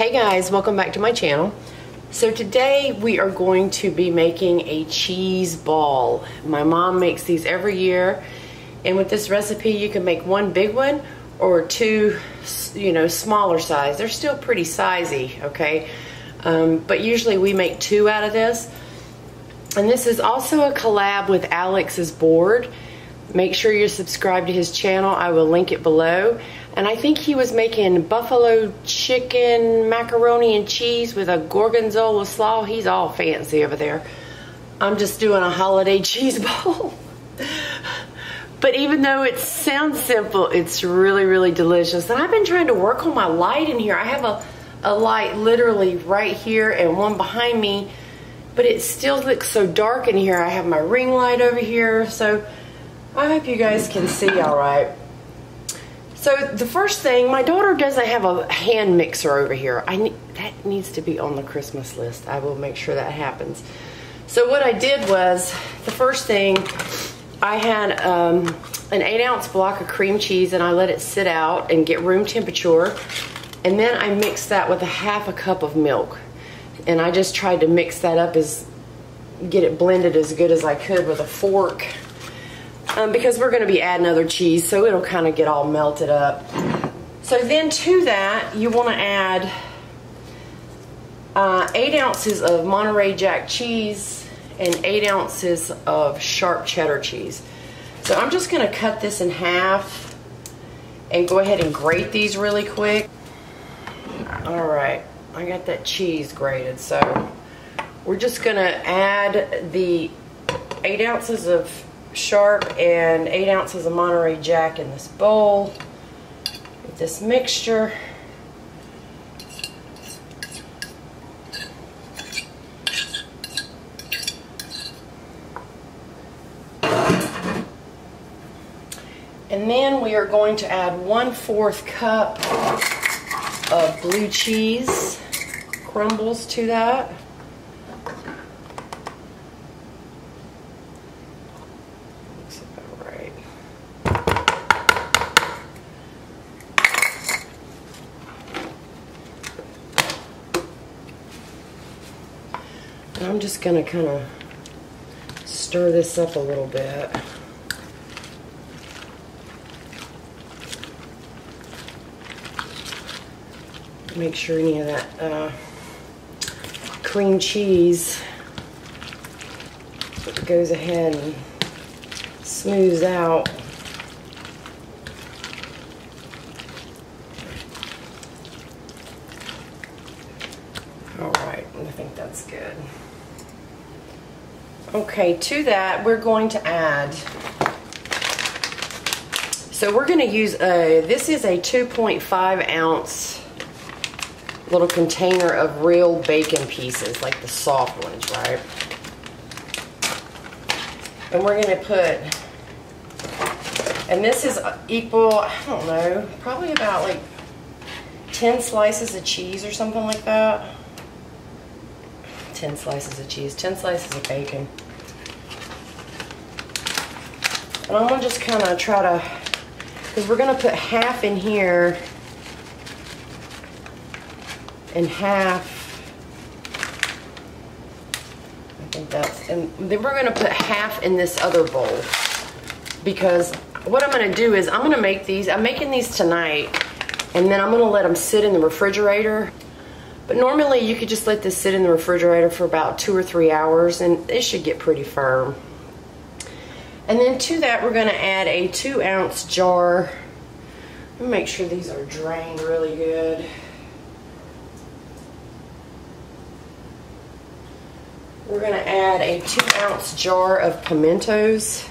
Hey guys, welcome back to my channel. So today we are going to be making a cheese ball. My mom makes these every year, and with this recipe you can make one big one or two, smaller size. They're still pretty sizey, okay? But usually we make two out of this. And this is also a collab with Alex's board. Make sure you're subscribed to his channel. I will link it below. And I think he was making buffalo chicken, macaroni and cheese with a gorgonzola slaw. He's all fancy over there. I'm just doing a holiday cheese ball. But even though it sounds simple, it's really, really delicious. And I've been trying to work on my light in here. I have a light literally right here and one behind me, but it still looks so dark in here. I have my ring light over here, so I hope you guys can see all right. So the first thing, my daughter doesn't have a hand mixer over here. That needs to be on the Christmas list. I will make sure that happens. So what I did was, the first thing, I had an 8-ounce block of cream cheese and I let it sit out and get room temperature. And then I mixed that with a half a cup of milk. And I just tried to mix that up, get it blended as good as I could with a fork. Because we're going to be adding other cheese, so it'll kind of get all melted up. So then to that, you want to add 8 ounces of Monterey Jack cheese and 8 ounces of sharp cheddar cheese. So I'm just going to cut this in half and go ahead and grate these really quick. Alright, I got that cheese grated, so we're just going to add the 8 ounces of sharp and 8 ounces of Monterey Jack in this bowl with this mixture. And then we are going to add 1/4 cup of blue cheese crumbles to that. I'm just going to kind of stir this up a little bit. Make sure any of that cream cheese goes ahead and smooths out. Alright, I think that's good. Okay, to that we're going to add, so we're going to use this is a 2.5 ounce little container of real bacon pieces, like the soft ones, right? And we're going to put, and this is equal, I don't know, probably about like 10 slices of cheese or something like that. 10 slices of cheese, 10 slices of bacon. And I'm going to just kind of try to, because we're going to put half in here and half, I think that's, and then we're going to put half in this other bowl. Because what I'm going to do is I'm going to make these, I'm making these tonight, and then I'm going to let them sit in the refrigerator. But normally you could just let this sit in the refrigerator for about 2 or 3 hours and it should get pretty firm. And then to that we're going to add a 2-ounce jar. Let me make sure these are drained really good. We're going to add a 2-ounce jar of pimentos.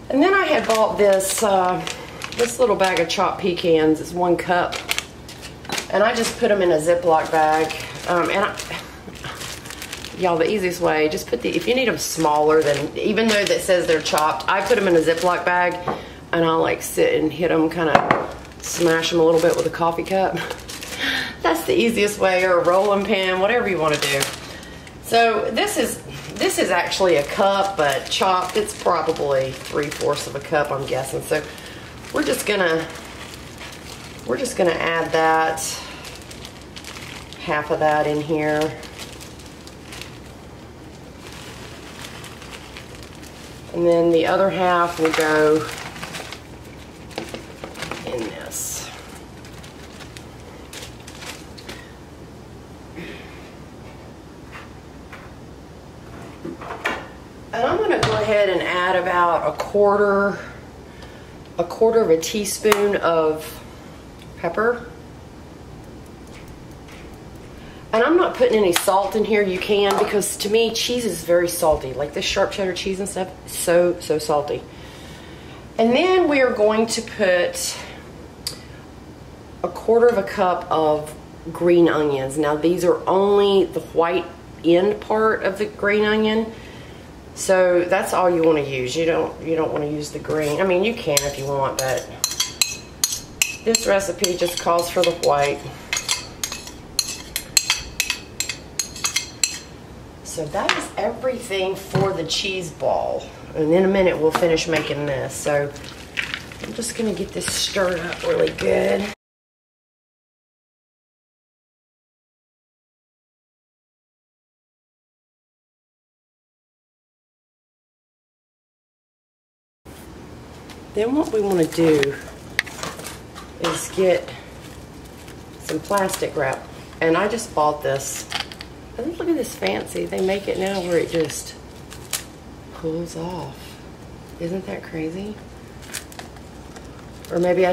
And then I had bought this this little bag of chopped pecans. It's 1 cup, and I just put them in a Ziploc bag. Y'all, the easiest way, just put if you need them smaller than, even though that says they're chopped, I put them in a Ziploc bag, and I'll like sit and hit them, kind of smash them a little bit with a coffee cup. That's the easiest way, or a rolling pin, whatever you want to do. So this This is actually a cup, but chopped, it's probably 3/4 of a cup, I'm guessing. So we're just gonna add that, half of that in here. And then the other half will go in this. And I'm going to go ahead and add about a quarter of a teaspoon of pepper. And I'm not putting any salt in here. You can, because to me cheese is very salty. Like this sharp cheddar cheese and stuff, so salty. And then we are going to put a quarter of a cup of green onions. Now these are only the white end part of the green onion. So that's all you want to use. You don't want to use the green. I mean, you can if you want, but this recipe just calls for the white. So that is everything for the cheese ball. And in a minute we'll finish making this. So I'm just gonna get this stirred up really good. Then what we want to do is get some plastic wrap. And I just bought this. And look at this fancy. They make it now where it just pulls off. Isn't that crazy? Or maybe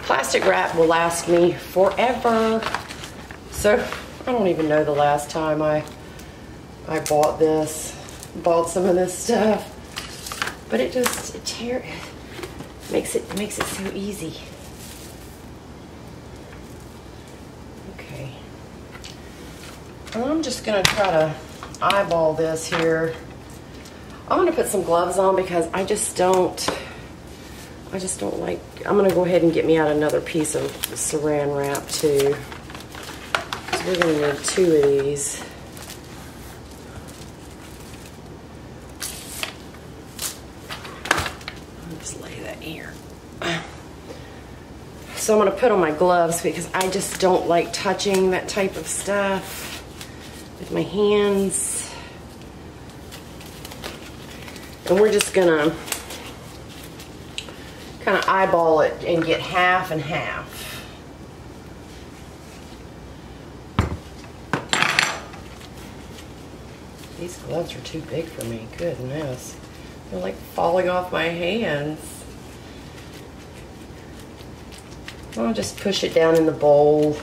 plastic wrap will last me forever. So I don't even know the last time I bought some of this stuff. But it makes it so easy. Okay. And I'm just gonna try to eyeball this here. I'm gonna put some gloves on because I just don't like, I'm gonna go ahead and get me out another piece of saran wrap too. So we're gonna need 2 of these. I'll just lay that here. So I'm gonna put on my gloves because I just don't like touching that type of stuff with my hands. And we're just gonna kind of eyeball it and get half and half. These gloves are too big for me, goodness. They're like falling off my hands. I'll just push it down in the bowl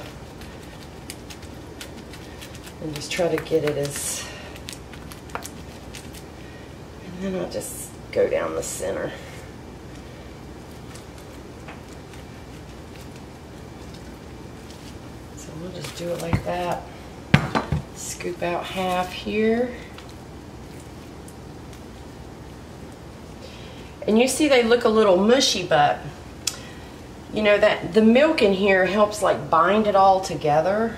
and just try to get it as, and then I'll just go down the center. So we'll just do it like that. Scoop out half here. And you see they look a little mushy, but you know that the milk in here helps like bind it all together.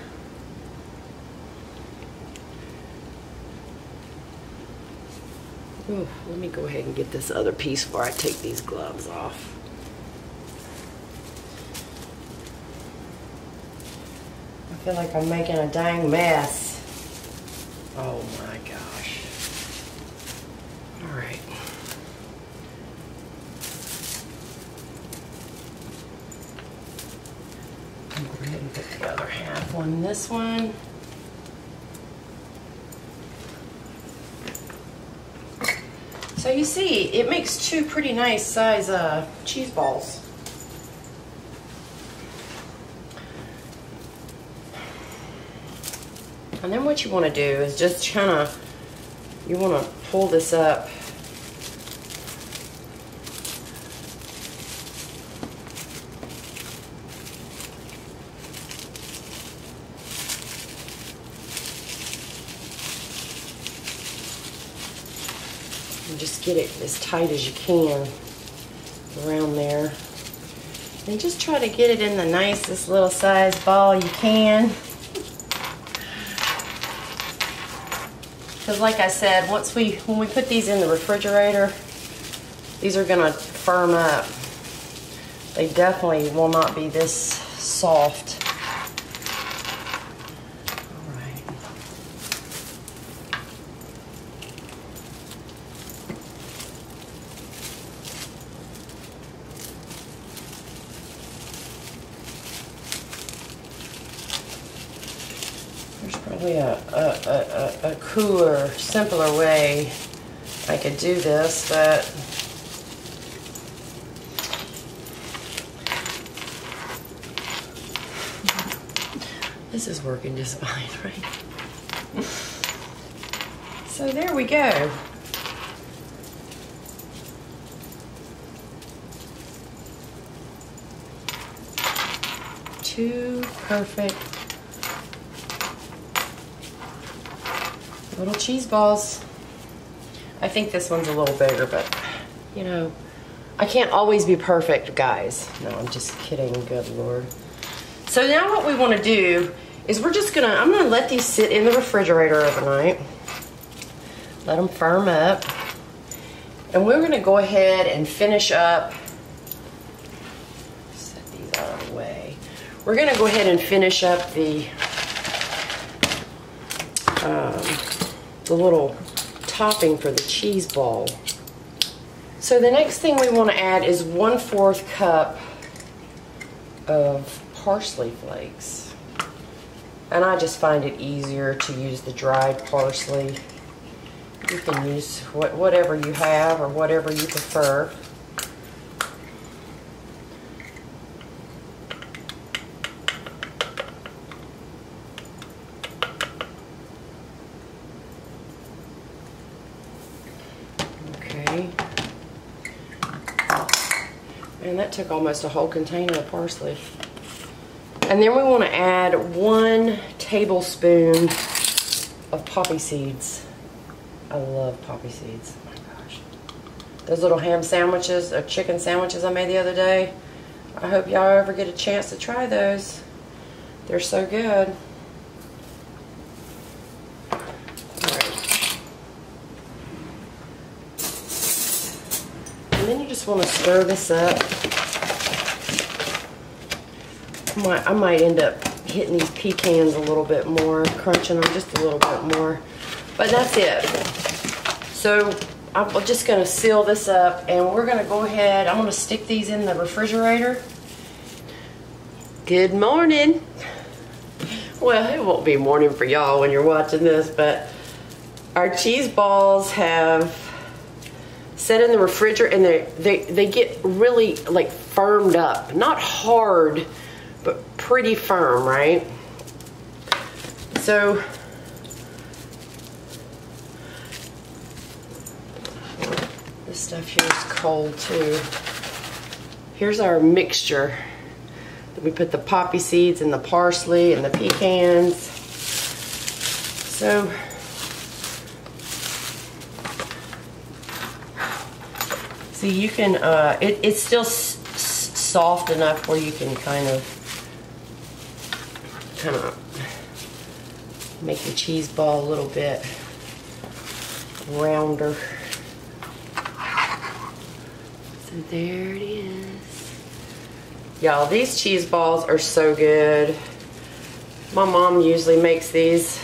Ooh, let me go ahead and get this other piece before I take these gloves off. I feel like I'm making a dang mess. Oh my gosh. All right. I'll go ahead and put the other half on this one. So you see, it makes 2 pretty nice size cheese balls. And then what you want to do is just kind of, you want to pull this up. And just get it as tight as you can around there. And just try to get it in the nicest little size ball you can. Because like I said, when we put these in the refrigerator, these are gonna firm up. They definitely will not be this soft. All right. There's probably a cooler, simpler way I could do this, but this is working just fine, right? So there we go. Two perfect little cheese balls. I think this one's a little bigger, but you know, I can't always be perfect, guys. No, I'm just kidding, good Lord. So now what we want to do is I'm gonna let these sit in the refrigerator overnight. Let them firm up. And we're gonna go ahead and finish up. Set these out of the way. We're gonna go ahead and finish up the little topping for the cheese ball. So the next thing we want to add is 1/4 cup of parsley flakes. And I just find it easier to use the dried parsley. You can use whatever you have or whatever you prefer. Okay. And that took almost a whole container of parsley. And then we want to add 1 tablespoon of poppy seeds. I love poppy seeds. Oh my gosh. Those little ham sandwiches, or chicken sandwiches I made the other day. I hope y'all ever get a chance to try those. They're so good. Alright. And then you just want to stir this up. I might end up hitting these pecans a little bit more, crunching them just a little bit more. But that's it. So I'm just going to seal this up, and we're going to go ahead. I'm going to stick these in the refrigerator. Good morning. Well, it won't be morning for y'all when you're watching this, but our cheese balls have set in the refrigerator, and they get really like firmed up. Not hard, but pretty firm, right? So this stuff here is cold too. Here's our mixture. We put the poppy seeds and the parsley and the pecans. So see, you can it's still soft enough where you can kind of make the cheese ball a little bit rounder. So there it is. Y'all, these cheese balls are so good. My mom usually makes these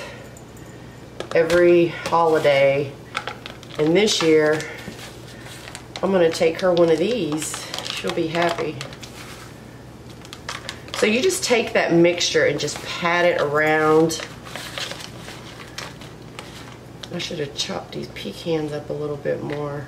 every holiday. And this year, I'm gonna take her one of these. She'll be happy. So you just take that mixture and just pat it around. I should have chopped these pecans up a little bit more.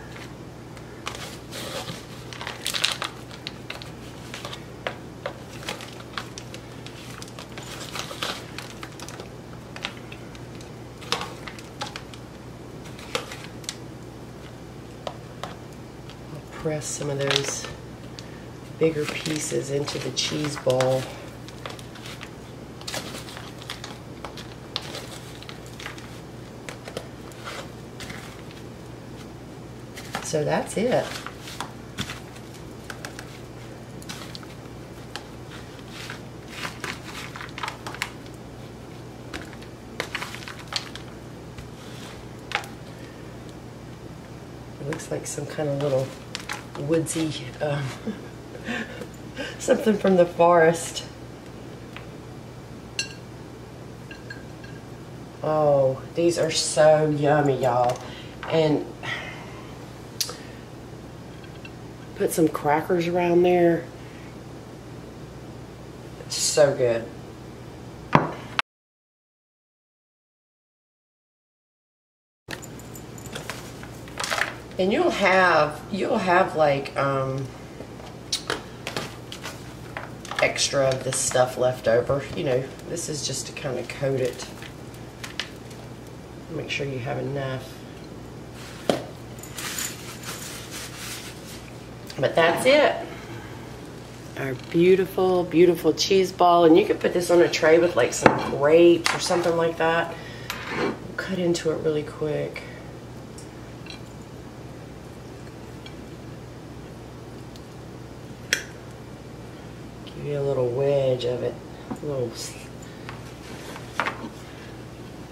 I'll press some of those bigger pieces into the cheese ball. So that's it. looks like some kind of little woodsy, something from the forest. Oh, these are so yummy, y'all. And put some crackers around there. It's so good. And you'll have like extra of this stuff left over. You know, this is just to kind of coat it. Make sure you have enough. But that's it. Our beautiful, beautiful cheese ball. And you can put this on a tray with like some grapes or something like that. We'll cut into it really quick. Give you a little wedge of it.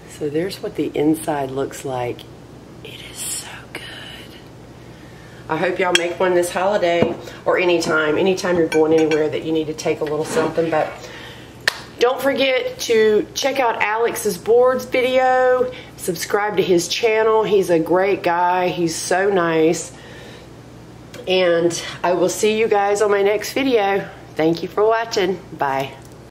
So there's what the inside looks like. It is so good. I hope y'all make one this holiday or anytime you're going anywhere that you need to take a little something. But don't forget to check out Alex's boards video, subscribe to his channel. He's a great guy. He's so nice. And I will see you guys on my next video. Thank you for watching. Bye.